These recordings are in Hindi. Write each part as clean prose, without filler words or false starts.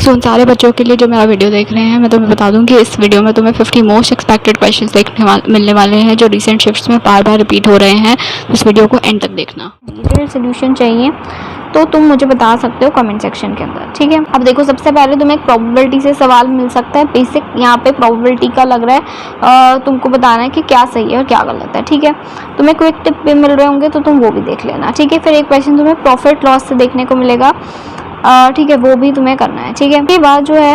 सो उन सारे बच्चों के लिए जो मेरा वीडियो देख रहे हैं, मैं तुम्हें बता दूं कि इस वीडियो में तुम्हें 50 मोस्ट एक्सपेक्टेड क्वेश्चंस मिलने वाले हैं जो रिसेंट शिफ्ट्स में बार बार रिपीट हो रहे हैं। इस वीडियो को एंड तक देखना। डिटेल सोल्यूशन चाहिए तो तुम मुझे बता सकते हो कमेंट सेक्शन के अंदर, ठीक है। अब देखो, सबसे पहले तुम्हें एक प्रोबेबिलिटी से सवाल मिल सकता है। बेसिक यहाँ पे प्रोबेबिलिटी का लग रहा है, तुमको बताना है कि क्या सही है और क्या गलत है, ठीक है। तुम्हें क्विक टिप भी मिल रहे होंगे तो तुम वो भी देख लेना, ठीक है। फिर एक क्वेश्चन तुम्हें प्रॉफिट लॉस से देखने को मिलेगा, ठीक है, वो भी तुम्हें करना है, ठीक है। उसके बाद जो है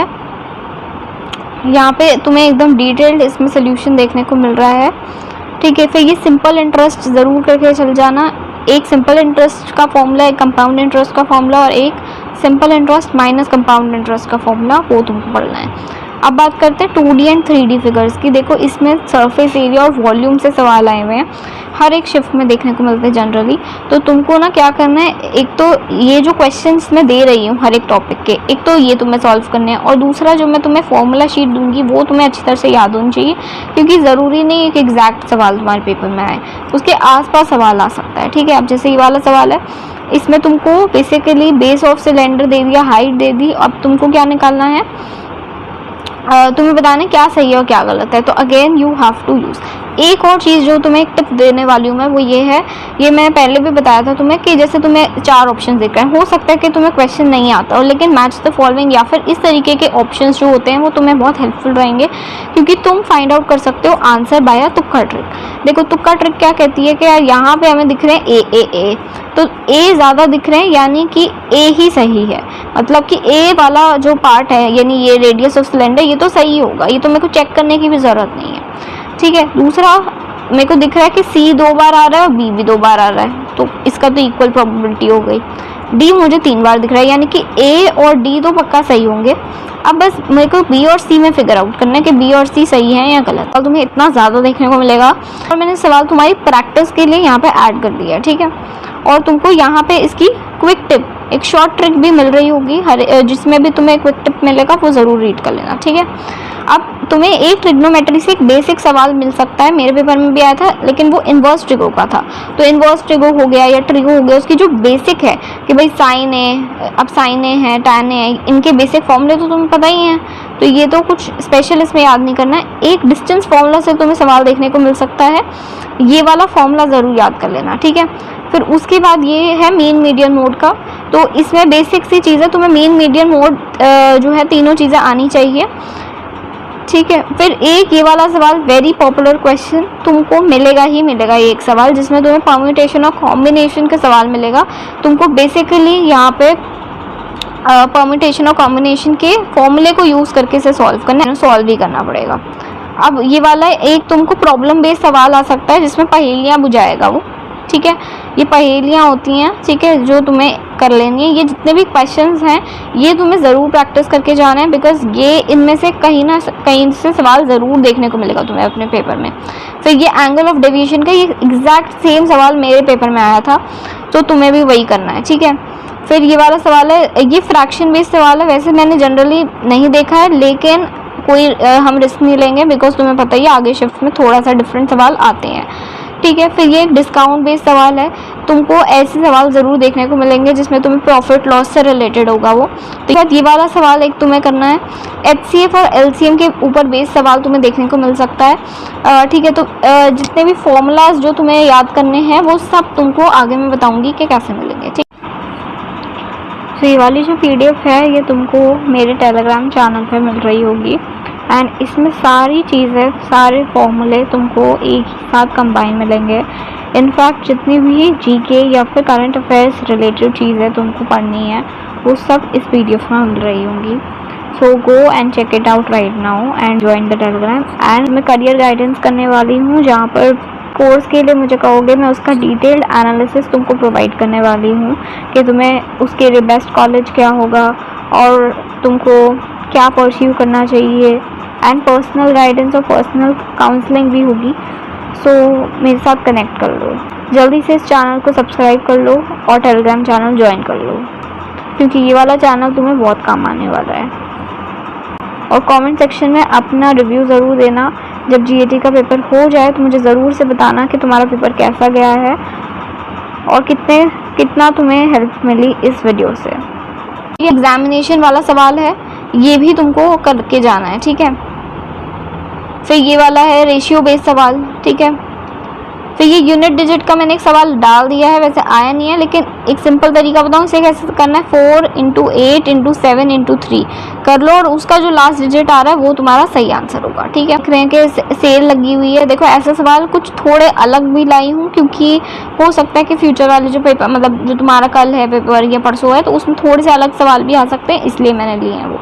यहाँ पे तुम्हें एकदम डिटेल्ड इसमें सोल्यूशन देखने को मिल रहा है, ठीक है। फिर ये सिंपल इंटरेस्ट ज़रूर करके चल जाना। एक सिंपल इंटरेस्ट का फॉर्मूला, एक कंपाउंड इंटरेस्ट का फॉर्मूला और एक simple interest minus compound interest का फॉर्मूला, वो तुमको पढ़ना है। अब बात करते हैं 2D एंड 3D फिगर्स की। देखो, इसमें सरफेस एरिया और वॉल्यूम से सवाल आए हुए हैं, हर एक शिफ्ट में देखने को मिलते हैं जनरली। तो तुमको ना क्या करना है, एक तो ये जो क्वेश्चंस मैं दे रही हूँ हर एक टॉपिक के, एक तो ये तुम्हें सॉल्व करने हैं और दूसरा जो मैं तुम्हें फॉर्मूला शीट दूंगी वो तुम्हें अच्छी तरह से याद होनी चाहिए, क्योंकि ज़रूरी नहीं है कि एग्जैक्ट सवाल तुम्हारे पेपर में आए, उसके आसपास सवाल आ सकता है, ठीक है। अब जैसे ये वाला सवाल है, इसमें तुमको बेसिकली बेस ऑफ सिलेंडर दे दिया, हाइट दे दी। अब तुमको क्या निकालना है, तुम्हें बताना क्या सही है और क्या गलत है। तो again you have to use. एक और चीज़ जो तुम्हें एक टिप देने वाली हूँ मैं, वो ये है, ये मैं पहले भी बताया था तुम्हें, कि जैसे तुम्हें 4 ऑप्शन दिख रहे हैं, हो सकता है कि तुम्हें क्वेश्चन नहीं आता हो, लेकिन मैच द फॉलोइंग या फिर इस तरीके के ऑप्शंस जो होते हैं वो तुम्हें बहुत हेल्पफुल रहेंगे, क्योंकि तुम फाइंड आउट कर सकते हो आंसर बाय तुक्का ट्रिक। देखो, तुक्का ट्रिक क्या कहती है कि यार यहाँ पे हमें दिख रहे हैं ए, तो ए ज़्यादा दिख रहे हैं, यानी कि ए ही सही है, मतलब कि ए वाला जो पार्ट है, यानी ये रेडियस ऑफ सिलेंडर, ये तो सही होगा, ये तो मेरे को चेक करने की भी ज़रूरत नहीं है, ठीक है। दूसरा, मेरे को दिख रहा है कि सी 2 बार आ रहा है और बी भी 2 बार आ रहा है, तो इसका तो इक्वल प्रोबेबिलिटी हो गई। डी मुझे 3 बार दिख रहा है, यानी कि ए और डी तो पक्का सही होंगे। अब बस मेरे को बी और सी में फिगर आउट करना है कि बी और सी सही है या गलत। और तुम्हें इतना ज़्यादा देखने को मिलेगा, और मैंने सवाल तुम्हारी प्रैक्टिस के लिए यहाँ पे ऐड कर दिया है, ठीक है। और तुमको यहाँ पे इसकी क्विक टिप, एक शॉर्ट ट्रिक भी मिल रही होगी, जिसमें भी तुम्हें क्विक टिप मिलेगा, वो ज़रूर रीड कर लेना, ठीक है। अब तुम्हें एक ट्रिग्नोमेट्री से एक बेसिक सवाल मिल सकता है, मेरे पेपर में भी आया था, लेकिन वो इन्वर्स ट्रिगो का था। तो इन्वर्स ट्रिगो हो गया या ट्रिगो हो गया, उसकी जो बेसिक है कि भाई साइन है, अब साइन है, टैन है, इनके बेसिक फॉर्मूले तो तुम्हें पता ही हैं, तो ये तो कुछ स्पेशल इसमें याद नहीं करना है। एक डिस्टेंस फॉर्मूला से तुम्हें सवाल देखने को मिल सकता है, ये वाला फॉर्मूला ज़रूर याद कर लेना, ठीक है। फिर उसके बाद ये है मीन मीडियन मोड का, तो इसमें बेसिक सी चीज़ है, तुम्हें मीन मीडियन मोड जो है तीनों चीज़ें आनी चाहिए, ठीक है। फिर एक ये वाला सवाल, वेरी पॉपुलर क्वेश्चन, तुमको मिलेगा ही मिलेगा, ये एक सवाल जिसमें तुम्हें परम्यूटेशन और कॉम्बिनेशन का सवाल मिलेगा। तुमको बेसिकली यहाँ पे परम्यूटेशन और कॉम्बिनेशन के फॉर्मूले को यूज़ करके इसे सॉल्व करना है, सॉल्व भी करना पड़ेगा। अब ये वाला एक तुमको प्रॉब्लम बेस्ड सवाल आ सकता है जिसमें पहेलियाँ बुझाएगा वो, ठीक है। ये पहेलियाँ होती हैं, ठीक है, जो तुम्हें कर लेनी है। ये जितने भी क्वेश्चंस हैं ये तुम्हें ज़रूर प्रैक्टिस करके जाना है, बिकॉज ये इनमें से कहीं ना कहीं से सवाल ज़रूर देखने को मिलेगा तुम्हें अपने पेपर में। फिर ये एंगल ऑफ डेविएशन का, ये एग्जैक्ट सेम सवाल मेरे पेपर में आया था, तो तुम्हें भी वही करना है, ठीक है। फिर ये वाला सवाल है, ये फ्रैक्शन बेस्ड सवाल है, वैसे मैंने जनरली नहीं देखा है, लेकिन कोई हम रिस्क नहीं लेंगे, बिकॉज तुम्हें पता ही है आगे शिफ्ट में थोड़ा सा डिफरेंट सवाल आते हैं, ठीक है। फिर ये एक डिस्काउंट बेस्ड सवाल है, तुमको ऐसे सवाल ज़रूर देखने को मिलेंगे जिसमें तुम्हें प्रॉफिट लॉस से रिलेटेड होगा वो, ठीक है। ये वाला सवाल एक तुम्हें करना है, HCF और LCM के ऊपर बेस्ड सवाल तुम्हें देखने को मिल सकता है, ठीक है। तो जितने भी फॉर्मूलाज जो तुम्हें याद करने हैं वो सब तुमको आगे मैं बताऊँगी कि कैसे मिलेंगे, ठीक। तो ये वाली जो PDF है ये तुमको मेरे टेलीग्राम चैनल पर मिल रही होगी, एंड इसमें सारी चीज़ें, सारे फॉर्मूले तुमको एक ही साथ कंबाइन मिलेंगे। इनफैक्ट जितनी भी GK या फिर करंट अफेयर्स रिलेटेड चीज़ें तुमको पढ़नी है वो सब इस PDF में मिल रही होंगी। So go and check it out right now and join the Telegram. And मैं करियर गाइडेंस करने वाली हूँ, जहाँ पर कोर्स के लिए मुझे कहोगे मैं उसका डिटेल्ड एनालिसिस तुमको प्रोवाइड करने वाली हूँ कि तुम्हें उसके लिए बेस्ट कॉलेज क्या होगा और तुमको क्या परस्यू करना चाहिए, एंड पर्सनल गाइडेंस और पर्सनल काउंसलिंग भी होगी। सो मेरे साथ कनेक्ट कर लो, जल्दी से इस चैनल को सब्सक्राइब कर लो और टेलीग्राम चैनल ज्वाइन कर लो, क्योंकि ये वाला चैनल तुम्हें बहुत काम आने वाला है। और कमेंट सेक्शन में अपना रिव्यू ज़रूर देना, जब GAT का पेपर हो जाए तो मुझे ज़रूर से बताना कि तुम्हारा पेपर कैसा गया है और कितना तुम्हें हेल्प मिली इस वीडियो से। ये एग्जामिनेशन वाला सवाल है, ये भी तुमको करके जाना है, ठीक है। फिर ये वाला है रेशियो बेस्ड सवाल, ठीक है। फिर ये यूनिट डिजिट का मैंने एक सवाल डाल दिया है, वैसे आया नहीं है, लेकिन एक सिंपल तरीका बताऊँ इसे कैसे करना है। 4 × 8 × 7 × 3 कर लो और उसका जो लास्ट डिजिट आ रहा है वो तुम्हारा सही आंसर होगा, ठीक है। देख रहे हैं कि सेल लगी हुई है। देखो ऐसे सवाल कुछ थोड़े अलग भी लाई हूँ, क्योंकि हो सकता है कि फ्यूचर वाले जो पेपर मतलब जो तुम्हारा कल है पेपर या परसों है, तो उसमें थोड़े से अलग सवाल भी आ सकते हैं, इसलिए मैंने लिए हैं वो,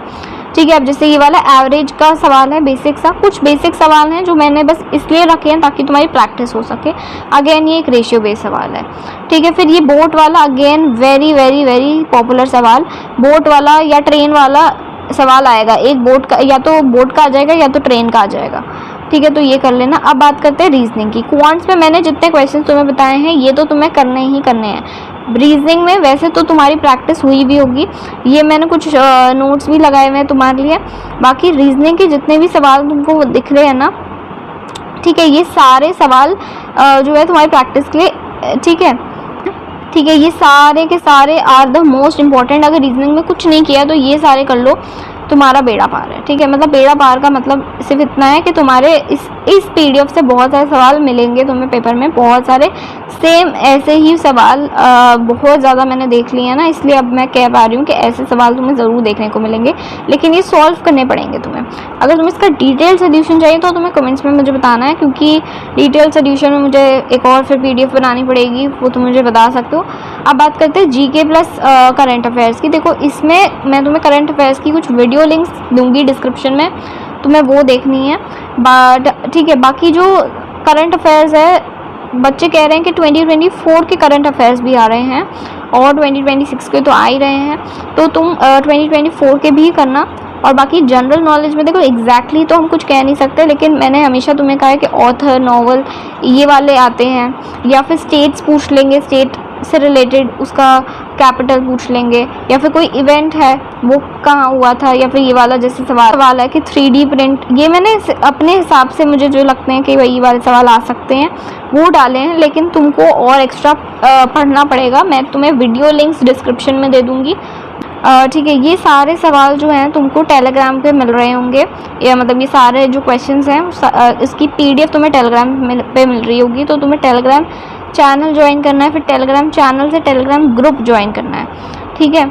ठीक है। अब जैसे ये वाला एवरेज का सवाल है, बेसिक सा, कुछ बेसिक सवाल हैं जो मैंने बस इसलिए रखे हैं ताकि तुम्हारी प्रैक्टिस हो सके। अगेन ये एक रेशियो बेस्ड सवाल है, ठीक है। फिर ये बोट वाला again very very very popular सवाल, बोट वाला या ट्रेन वाला सवाल आएगा। एक बोट का या तो बोट का आ जाएगा या तो ट्रेन का आ जाएगा, ठीक है। तो ये कर लेना। अब बात करते हैं रीजनिंग की। क्वांट्स में मैंने जितने क्वेश्चन तुम्हें बताए हैं ये तो तुम्हें करने ही करने हैं। रीजनिंग में वैसे तो तुम्हारी प्रैक्टिस हुई भी होगी, ये मैंने कुछ नोट्स भी लगाए हुए हैं तुम्हारे लिए। बाकी रीजनिंग के जितने भी सवाल तुमको दिख रहे हैं ना, ठीक है, ये सारे सवाल जो है तुम्हारी प्रैक्टिस के लिए, ठीक है, ठीक है। ये सारे के सारे आर द मोस्ट इम्पॉर्टेंट। अगर रीजनिंग में कुछ नहीं किया तो ये सारे कर लो, तुम्हारा बेड़ा पार है, ठीक है। मतलब बेड़ा पार का मतलब सिर्फ इतना है कि तुम्हारे इस पीडीएफ से बहुत सारे सवाल मिलेंगे तुम्हें पेपर में, बहुत सारे सेम ऐसे ही सवाल बहुत ज़्यादा मैंने देख लिए हैं ना, इसलिए अब मैं कह पा रही हूँ कि ऐसे सवाल तुम्हें ज़रूर देखने को मिलेंगे, लेकिन ये सॉल्व करने पड़ेंगे तुम्हें। अगर तुम्हें इसका डिटेल सोल्यूशन चाहिए तो तुम्हें कमेंट्स में मुझे बताना है, क्योंकि डिटेल सोल्यूशन में मुझे एक और फिर पीडीएफ बनानी पड़ेगी, वो तुम मुझे बता सकते हो। अब बात करते हैं जीके प्लस करंट अफेयर्स की। देखो इसमें मैं तुम्हें करंट अफेयर्स की कुछ वीडियो लिंक्स दूंगी डिस्क्रिप्शन में, तुम्हें वो देखनी है, बट ठीक है। बाकी जो करंट अफेयर्स है, बच्चे कह रहे हैं कि 2024 के करंट अफेयर्स भी आ रहे हैं और 2026 के तो आ ही रहे हैं, तो तुम 2024 के भी करना। और बाकी जनरल नॉलेज में देखो एग्जैक्टली तो हम कुछ कह नहीं सकते, लेकिन मैंने हमेशा तुम्हें कहा है कि ऑथर, नॉवल ये वाले आते हैं, या फिर स्टेट्स पूछ लेंगे, स्टेट से रिलेटेड उसका कैपिटल पूछ लेंगे, या फिर कोई इवेंट है वो कहाँ हुआ था, या फिर ये वाला जैसे सवाल है कि 3D प्रिंट, ये मैंने अपने हिसाब से मुझे जो लगते हैं कि भाई ये वाले सवाल आ सकते हैं वो डाले हैं, लेकिन तुमको और एक्स्ट्रा पढ़ना पड़ेगा। मैं तुम्हें वीडियो लिंक्स डिस्क्रिप्शन में दे दूँगी, ठीक है। ये सारे सवाल जो हैं तुमको टेलीग्राम पे मिल रहे होंगे, या मतलब ये सारे जो क्वेश्चंस हैं इसकी पीडीएफ तुम्हें टेलीग्राम पे मिल रही होगी, तो तुम्हें टेलीग्राम चैनल ज्वाइन करना है, फिर टेलीग्राम चैनल से टेलीग्राम ग्रुप ज्वाइन करना है, ठीक है।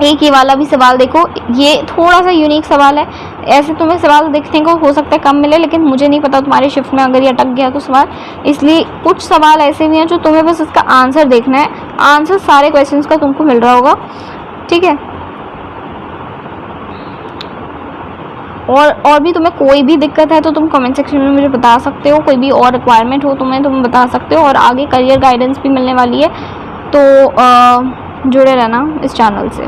एक ये वाला भी सवाल देखो, ये थोड़ा सा यूनिक सवाल है। ऐसे तुम्हें सवाल देखने को हो सकता है कम मिले, लेकिन मुझे नहीं पता तुम्हारी शिफ्ट में अगर ये अटक गया तो सवाल, इसलिए कुछ सवाल ऐसे भी हैं जो तुम्हें बस इसका आंसर देखना है। आंसर सारे क्वेश्चंस का तुमको मिल रहा होगा, ठीक है। और भी तुम्हें कोई भी दिक्कत है तो तुम कमेंट सेक्शन में मुझे बता सकते हो, कोई भी और रिक्वायरमेंट हो तुम्हें तुम बता सकते हो। और आगे करियर गाइडेंस भी मिलने वाली है, तो जुड़े रहना इस चैनल से।